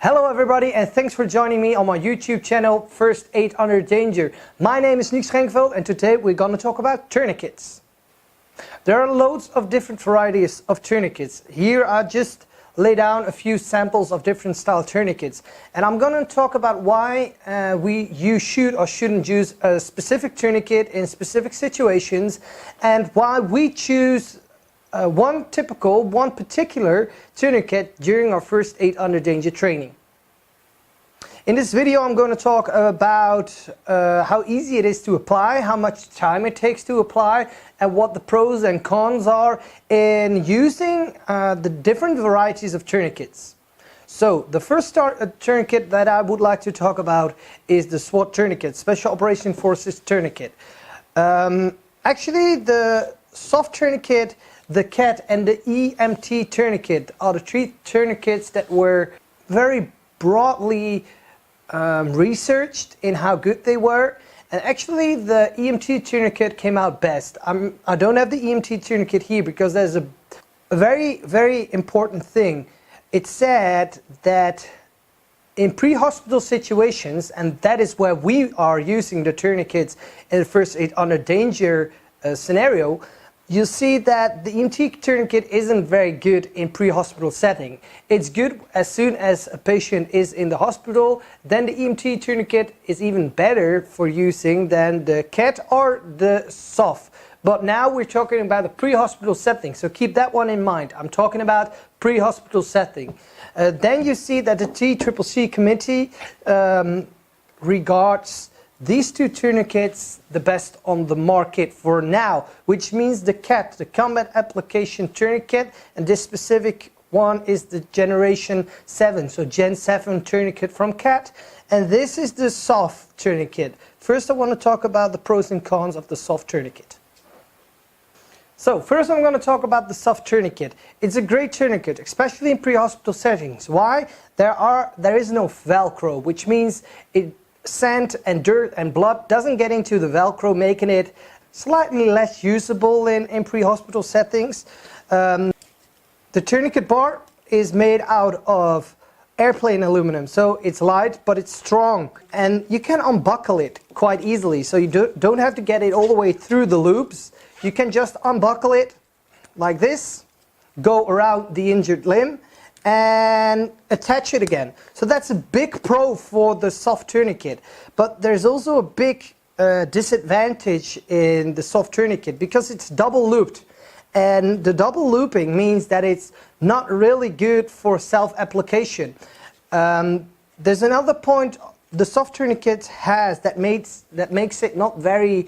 Hello everybody and thanks for joining me on my YouTube channel First Aid Under Danger. My name is Nick Schenkveld and today we're going to talk about tourniquets. There are loads of different varieties of tourniquets. Here I just lay down a few samples of different style tourniquets, and I'm going to talk about why you should or shouldn't use a specific tourniquet in specific situations, and why we choose one particular tourniquet during our First Aid Under Danger training. In this video I'm going to talk about how easy it is to apply, how much time it takes to apply, and what the pros and cons are in using the different varieties of tourniquets. So the first tourniquet that I would like to talk about is the SWAT tourniquet, Special Operations Forces tourniquet. Actually the soft tourniquet, the CAT and the EMT tourniquet are the three tourniquets that were very broadly researched in how good they were, and actually the EMT tourniquet came out best. I don't have the EMT tourniquet here because there's a very important thing. It said that in pre-hospital situations, and that is where we are using the tourniquets in the First Aid Under Danger scenario, you see that the EMT tourniquet isn't very good in pre-hospital setting. It's good as soon as a patient is in the hospital. Then the EMT tourniquet is even better for using than the CAT or the SOF. But now we're talking about the pre-hospital setting, so keep that one in mind. I'm talking about pre-hospital setting. Then you see that the TCCC committee regards these two tourniquets the best on the market for now, which means the CAT, the Combat Application Tourniquet, and this specific one is the Generation 7, so Gen 7 tourniquet from CAT, and this is the SOF tourniquet. First I want to talk about the pros and cons of the SOF tourniquet. So first I'm going to talk about the SOF tourniquet. It's a great tourniquet, especially in pre-hospital settings. Why? There is no Velcro, which means sand and dirt and blood doesn't get into the Velcro, making it slightly less usable in pre-hospital settings. The tourniquet bar is made out of airplane aluminum, so it's light but it's strong, and you can unbuckle it quite easily, so you don't have to get it all the way through the loops. You can just unbuckle it like this, go around the injured limb and attach it again. So that's a big pro for the soft tourniquet, but there's also a big disadvantage in the soft tourniquet because it's double looped, and the double looping means that it's not really good for self-application. There's another point the soft tourniquet has that makes it not very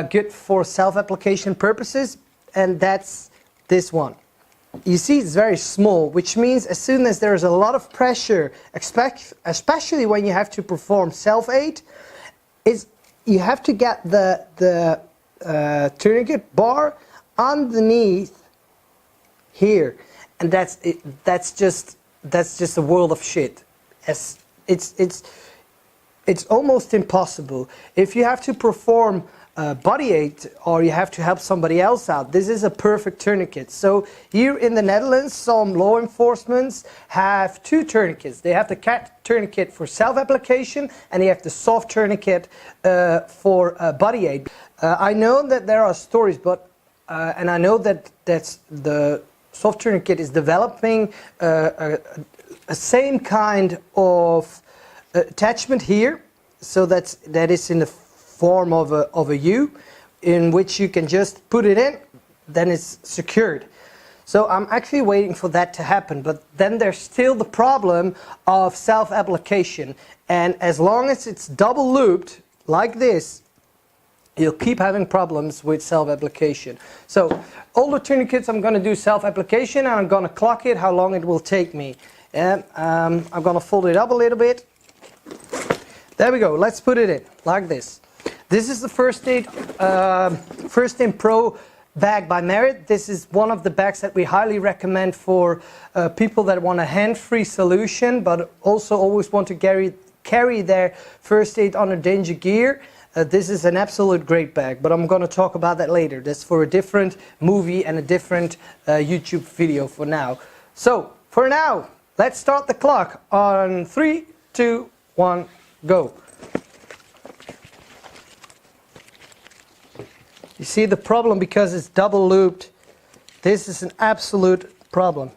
good for self-application purposes, and that's this one. You see it's very small, which means as soon as there's a lot of pressure, especially when you have to perform self-aid, you have to get the tourniquet bar underneath here, and that's just a world of shit. It's almost impossible. If you have to perform body aid or you have to help somebody else out, this is a perfect tourniquet. So here in the Netherlands, some law enforcements have two tourniquets. They have the CAT tourniquet for self-application, and they have the soft tourniquet for body aid. I know that there are stories, and I know that the soft tourniquet is developing a same kind of attachment here, so that is in the form of a U, in which you can just put it in, then it's secured. So I'm actually waiting for that to happen, but then there's still the problem of self-application, and as long as it's double looped like this, you'll keep having problems with self-application. So all the tourniquets I'm going to do self-application, and I'm going to clock it how long it will take me. And I'm going to fold it up a little bit. There we go. Let's put it in like this. This is the First Aid Pro bag by Merit. This is one of the bags that we highly recommend for people that want a hand-free solution, but also always want to carry their First Aid Under Danger gear. This is an absolute great bag, but I'm going to talk about that later. That's for a different movie and a different YouTube video for now. So, for now, Let's start the clock on 3, 2, 1, go. You see the problem, because it's double looped, this is an absolute problem.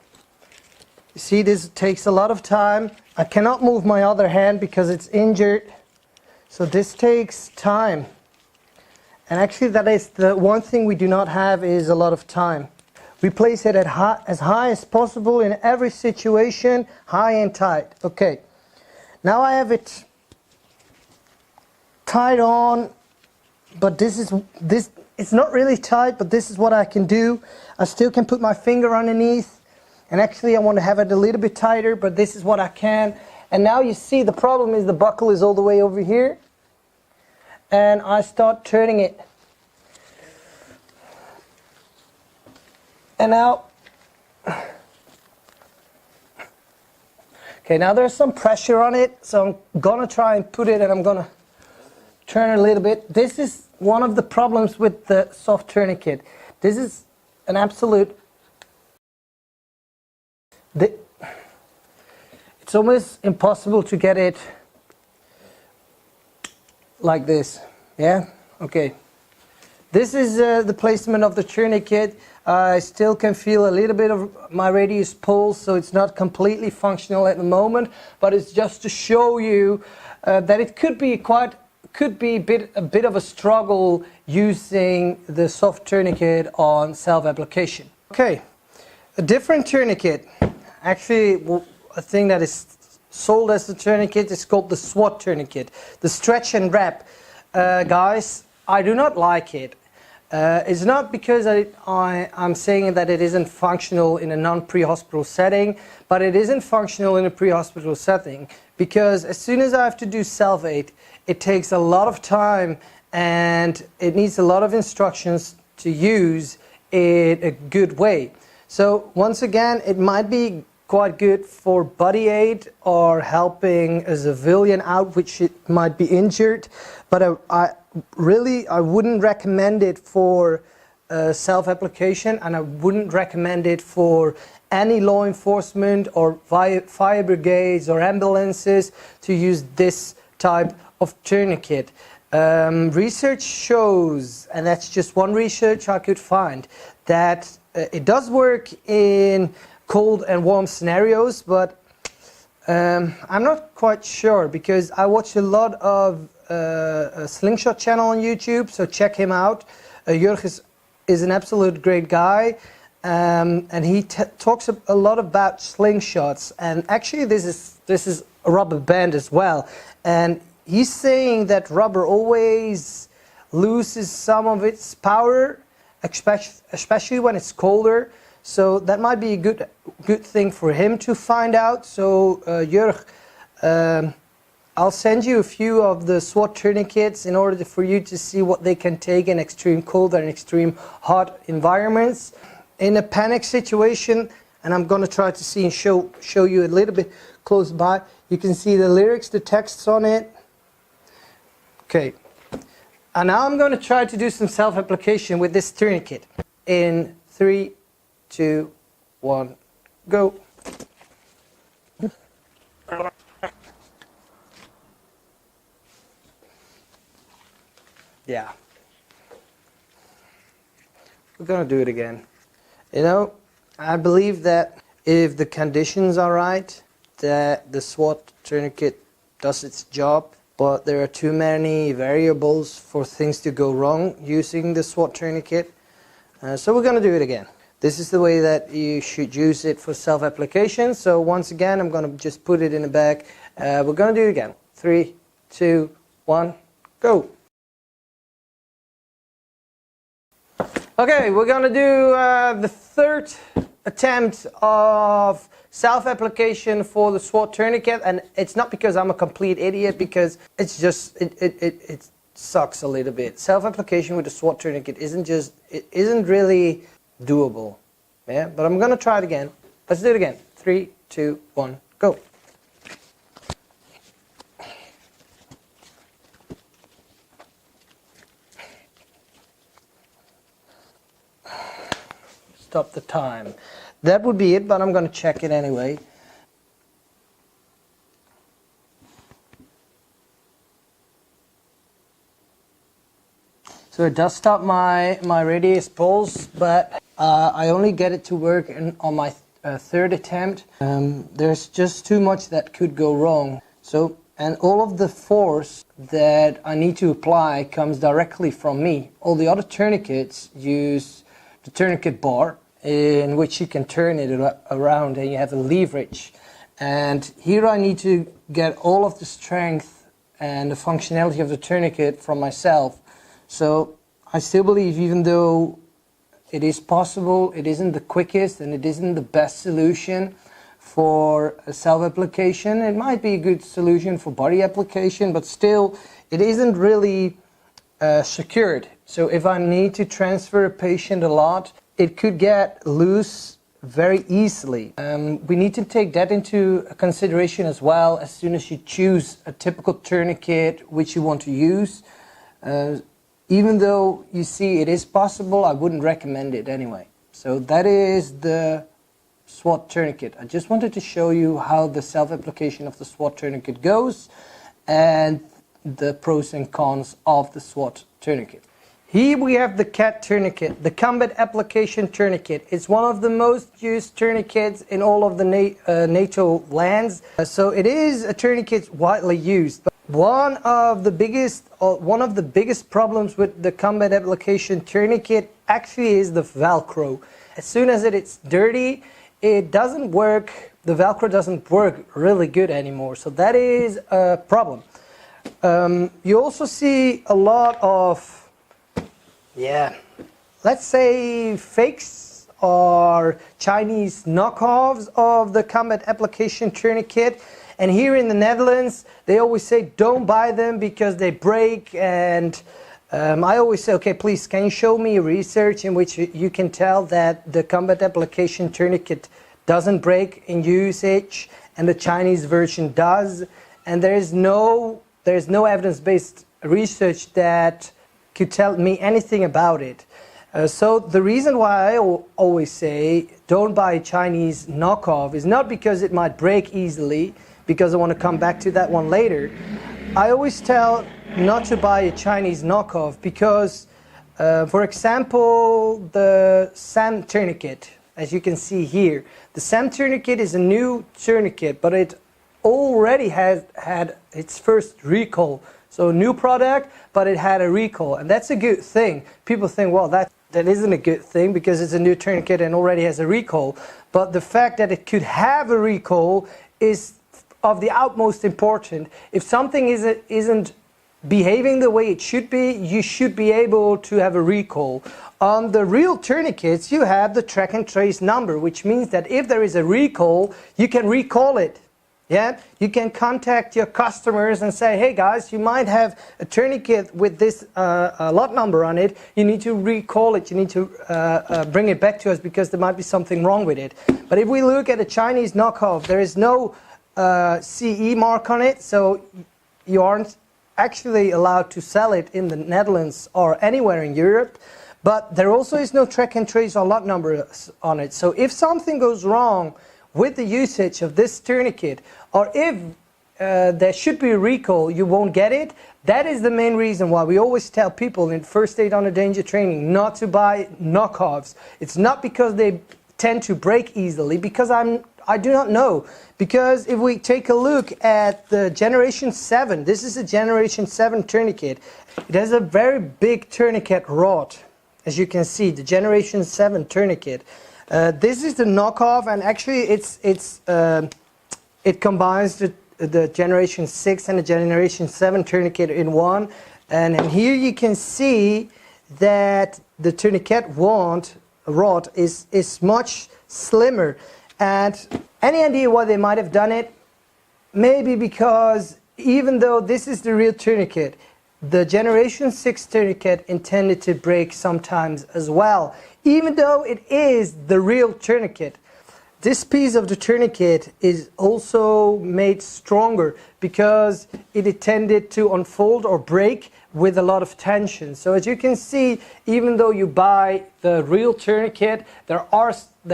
You see, this takes a lot of time. I cannot move my other hand because it's injured. So this takes time. And actually that is the one thing we do not have, is a lot of time. We place it at as high as possible in every situation, high and tight. Okay, now I have it tied on, but it's not really tight, but this is what I can do. I still can put my finger underneath, and actually I want to have it a little bit tighter, but this is what I can. And now you see the problem is the buckle is all the way over here, and I start turning it. And now, okay, now there's some pressure on it, so I'm gonna try and put it, and I'm gonna turn it a little bit. This is one of the problems with the soft tourniquet. This is an absolute, it's almost impossible to get it like this. Yeah, okay. This is the placement of the tourniquet. I still can feel a little bit of my radius pulse, so it's not completely functional at the moment, but it's just to show you that it could be a bit of a struggle using the soft tourniquet on self-application. Okay, a different tourniquet. Actually, a thing that is sold as the tourniquet is called the SWAT tourniquet, the stretch and wrap. Guys, I do not like it. It's not because I'm saying that it isn't functional in a non-pre-hospital setting, but it isn't functional in a pre-hospital setting because as soon as I have to do self-aid, it takes a lot of time and it needs a lot of instructions to use it a good way. So once again, it might be quite good for body aid or helping a civilian out which it might be injured, but I wouldn't recommend it for self-application, and I wouldn't recommend it for any law enforcement or fire brigades or ambulances to use this type of tourniquet. Research shows, and that's just one research I could find, that it does work in cold and warm scenarios, but I'm not quite sure because I watch a lot of a Slingshot channel on YouTube, so check him out. Jurg is an absolute great guy, and he talks a lot about slingshots, and actually this is a rubber band as well, and he's saying that rubber always loses some of its power, especially when it's colder. So that might be a good thing for him to find out. So Jurg, I'll send you a few of the SWAT tourniquets in order for you to see what they can take in extreme cold and extreme hot environments. In a panic situation, and I'm going to try to see and show you a little bit close by, you can see the lyrics, the texts on it. Okay, and now I'm going to try to do some self-application with this tourniquet. In 3, 2, 1, go. Yeah. We're gonna do it again. You know, I believe that if the conditions are right, that the SWAT tourniquet does its job, but there are too many variables for things to go wrong using the SWAT tourniquet. So we're gonna do it again. This is the way that you should use it for self-application. So once again, I'm going to just put it in the bag. We're going to do it again. 3, 2, 1, go. Okay, we're going to do the third attempt of self-application for the SWAT tourniquet. And it's not because I'm a complete idiot, because it's just, it sucks a little bit. Self-application with the SWAT tourniquet isn't really doable, yeah, but I'm gonna try it again. Let's do it again. 3, 2, 1, go. Stop the time. That would be it, but I'm gonna check it anyway. So it does stop my radius pulse, but I only get it to work on my third attempt. There's just too much that could go wrong. So, and all of the force that I need to apply comes directly from me. All the other tourniquets use the tourniquet bar, in which you can turn it around and you have a leverage. And here I need to get all of the strength and the functionality of the tourniquet from myself. So I still believe, even though it is possible, it isn't the quickest and it isn't the best solution for a self-application. It might be a good solution for body application, but still it isn't really secured. So if I need to transfer a patient a lot, it could get loose very easily. We need to take that into consideration as well as soon as you choose a typical tourniquet which you want to use. Even though you see it is possible, I wouldn't recommend it anyway. So that is the SWAT tourniquet. I just wanted to show you how the self-application of the SWAT tourniquet goes and the pros and cons of the SWAT tourniquet. Here we have the CAT tourniquet, the combat application tourniquet. It's one of the most used tourniquets in all of the NATO lands. So it is a tourniquet widely used. But one of the biggest problems with the combat application tourniquet actually is the Velcro. As soon as it's dirty, it doesn't work. The Velcro doesn't work really good anymore. So that is a problem. You also see a lot of let's say fakes or Chinese knockoffs of the combat application tourniquet. And here in the Netherlands, they always say don't buy them because they break. And I always say, okay, please, can you show me research in which you can tell that the combat application tourniquet doesn't break in usage and the Chinese version does? And there's no evidence-based research that could tell me anything about it. So the reason why I always say don't buy a Chinese knockoff is not because it might break easily, because I want to come back to that one later. I always tell not to buy a Chinese knockoff because, for example, the SAM tourniquet, as you can see here, the SAM tourniquet is a new tourniquet, but it already has had its first recall. So a new product, but it had a recall, and that's a good thing. People think, well, that isn't a good thing because it's a new tourniquet and already has a recall. But the fact that it could have a recall is of the utmost importance. If something isn't behaving the way it should be, you should be able to have a recall. On the real tourniquets, you have the track and trace number, which means that if there is a recall, you can recall it. Yeah, you can contact your customers and say, hey guys, you might have a tourniquet with this lot number on it. You need to recall it. You need to bring it back to us because there might be something wrong with it. But if we look at a Chinese knockoff, there is no CE mark on it, so you aren't actually allowed to sell it in the Netherlands or anywhere in Europe. But there also is no track and trace or lot number on it. So if something goes wrong with the usage of this tourniquet, or if there should be a recall, you won't get it. That is the main reason why we always tell people in first aid under danger training not to buy knockoffs. It's not because they tend to break easily, because I do not know. Because if we take a look at the Generation 7, this is a Generation 7 tourniquet. It has a very big tourniquet rod, as you can see, the Generation 7 tourniquet. This is the knockoff, and actually it combines the Generation 6 and the Generation 7 tourniquet in one. And here you can see that the tourniquet rod is much slimmer. And any idea why they might have done it? Maybe because even though this is the real tourniquet, the Generation 6 tourniquet intended to break sometimes as well, even though it is the real tourniquet. This piece of the tourniquet is also made stronger because it intended to unfold or break with a lot of tension. So as you can see, even though you buy the real tourniquet, there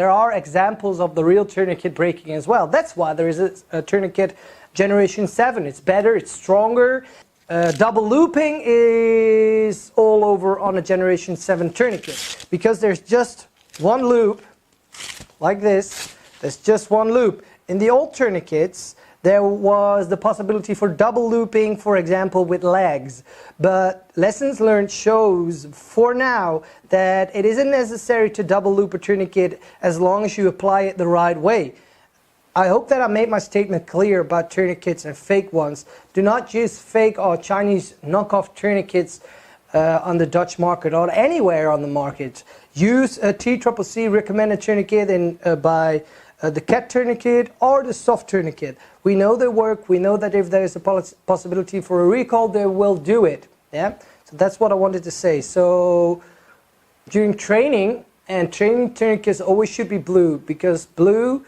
are examples of the real tourniquet breaking as well. That's why there is a tourniquet Generation 7. It's better, it's stronger. Double looping is all over on a Generation 7 tourniquet, because there's just one loop like this. There's just one loop. In the old tourniquets there was the possibility for double looping, for example with legs, but lessons learned shows for now that it isn't necessary to double loop a tourniquet as long as you apply it the right way. I hope that I made my statement clear about tourniquets and fake ones. Do not use fake or Chinese knockoff tourniquets on the Dutch market or anywhere on the market. Use a TCCC recommended tourniquet by the cat tourniquet or the soft tourniquet. We know they work. We know that if there is a possibility for a recall, they will do it. Yeah. So that's what I wanted to say. So during training, and training tourniquets always should be blue, because blue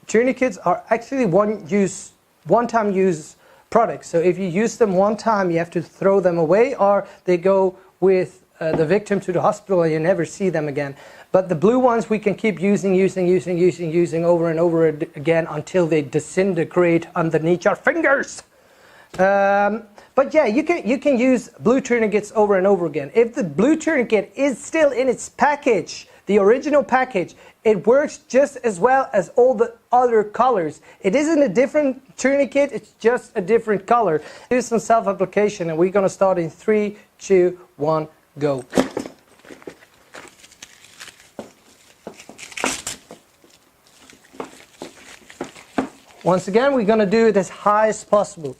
tourniquets are actually one-time use products. So if you use them one time, you have to throw them away, or they go with the victim to the hospital and you never see them again. But the blue ones we can keep using over and over again until they disintegrate underneath your fingers. But yeah, you can use blue tourniquets over and over again. If the blue tourniquet is still in its package, the original package, it works just as well as all the other colors. It isn't a different tourniquet, it's just a different color. Do some self-application, and we're going to start in 3, 2, 1, go. Once again, we're going to do it as high as possible.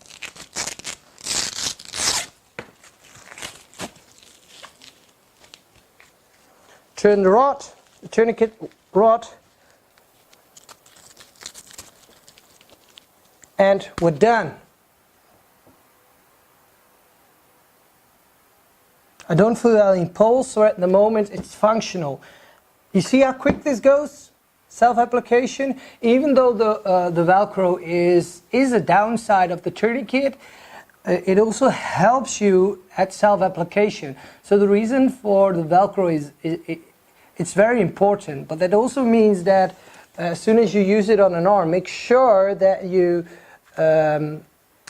Turn the rod, the tourniquet rod, and we're done. I don't feel any pulse, so at the moment it's functional. You see how quick this goes? Self-application. Even though the Velcro is a downside of the tourniquet, it also helps you at self-application. So the reason for the Velcro is it's very important, but that also means that as soon as you use it on an arm, make sure that you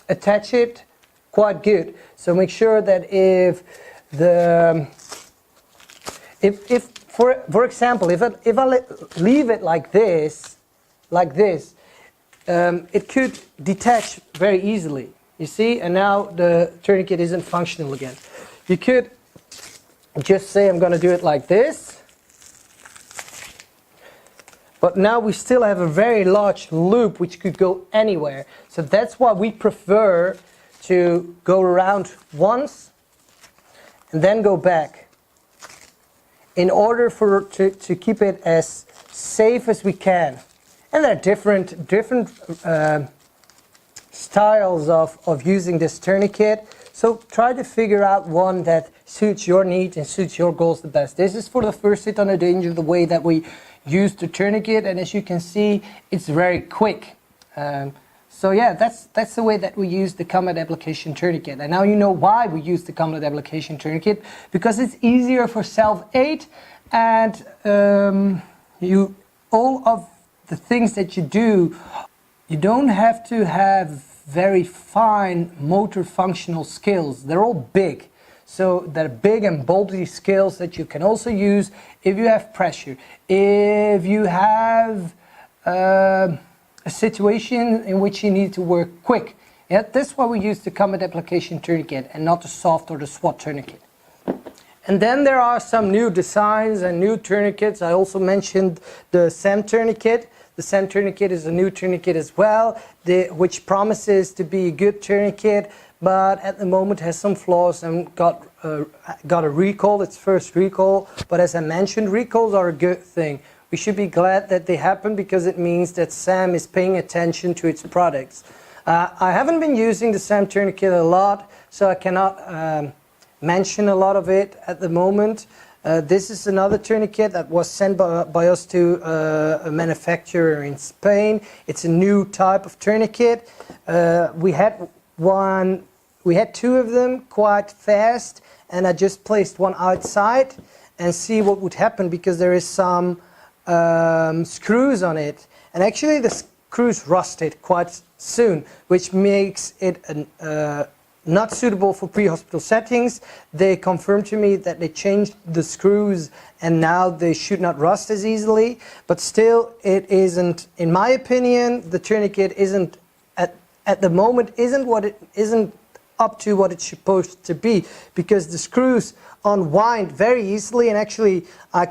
attach it quite good. So make sure that if for example, if I leave it like this, it could detach very easily. You see, and now the tourniquet isn't functional again. You could just say I'm going to do it like this, but now we still have a very large loop which could go anywhere. So that's why we prefer to go around once and then go back, in order to keep it as safe as we can. And there are different styles of using this tourniquet. So try to figure out one that suits your needs and suits your goals the best. This is for the first hit under danger, the way that we use the tourniquet, and as you can see, it's very quick. So yeah, that's the way that we use the combat application tourniquet. And now you know why we use the combat application tourniquet, because it's easier for self-aid, and all of the things that you do, you don't have to have very fine motor functional skills. They're all big. So they're big and bulky skills that you can also use if you have pressure, if you have a situation in which you need to work quick. Yeah, that's why we use the combat application tourniquet and not the soft or the SWAT tourniquet. And then there are some new designs and new tourniquets. I also mentioned the SAM tourniquet. The SAM tourniquet is a new tourniquet as well, which promises to be a good tourniquet, but at the moment has some flaws and got a recall, its first recall. But as I mentioned, recalls are a good thing. We should be glad that they happen, because it means that SAM is paying attention to its products. I haven't been using the SAM tourniquet a lot, so I cannot mention a lot of it at the moment. This is another tourniquet that was sent by us to a manufacturer in Spain. It's a new type of tourniquet. We had two of them quite fast, and I just placed one outside and see what would happen, because there is some screws on it, and actually the screws rusted quite soon, which makes it not suitable for pre-hospital settings. They confirmed to me that they changed the screws and now they should not rust as easily, but still it isn't, in my opinion, the tourniquet isn't at the moment isn't up to what it's supposed to be, because the screws unwind very easily, and actually I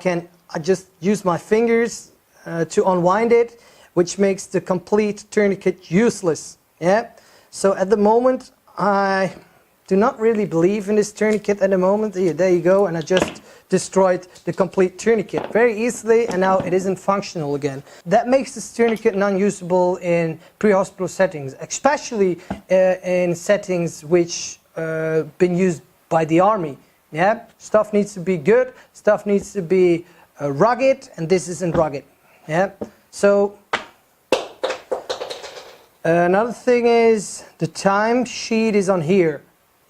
just use my fingers to unwind it, which makes the complete tourniquet useless. Yeah. So at the moment I do not really believe in this tourniquet at the moment. There you go, and I just destroyed the complete tourniquet very easily, and now it isn't functional again. That makes this tourniquet non-usable in pre-hospital settings, especially in settings which been used by the army. Yeah, stuff needs to be good, stuff needs to be rugged, and this isn't rugged. Yeah, so another thing is the time sheet is on here.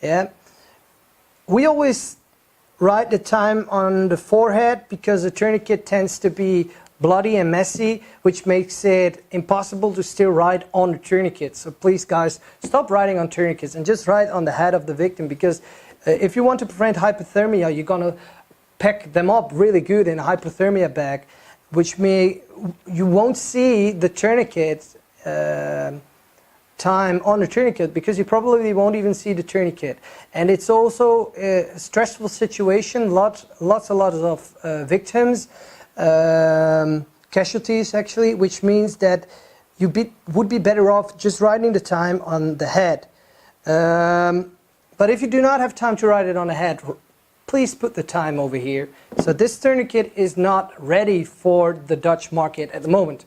Yeah, we always write the time on the forehead because the tourniquet tends to be bloody and messy, which makes it impossible to still write on the tourniquet. So please guys, stop writing on tourniquets and just write on the head of the victim, because if you want to prevent hypothermia, you're gonna pack them up really good in a hypothermia bag, which you won't see the tourniquet time on the tourniquet, because you probably won't even see the tourniquet. And it's also a stressful situation, lots of victims, casualties actually, which means that you would be better off just writing the time on the head. But if you do not have time to write it on the head, please put the time over here. So this tourniquet is not ready for the Dutch market at the moment.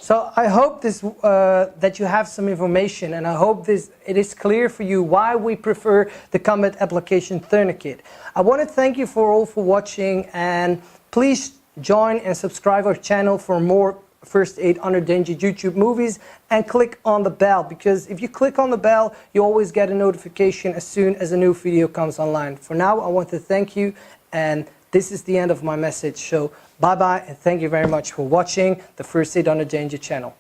So I hope that you have some information, and I hope it is clear for you why we prefer the combat application tourniquet. I want to thank you all for watching, and please join and subscribe our channel for more First Aid Under Danger YouTube movies, and click on the bell, because if you click on the bell you always get a notification as soon as a new video comes online. For now, I want to thank you, and this is the end of my message. So bye bye, and thank you very much for watching the First Aid Under Danger channel.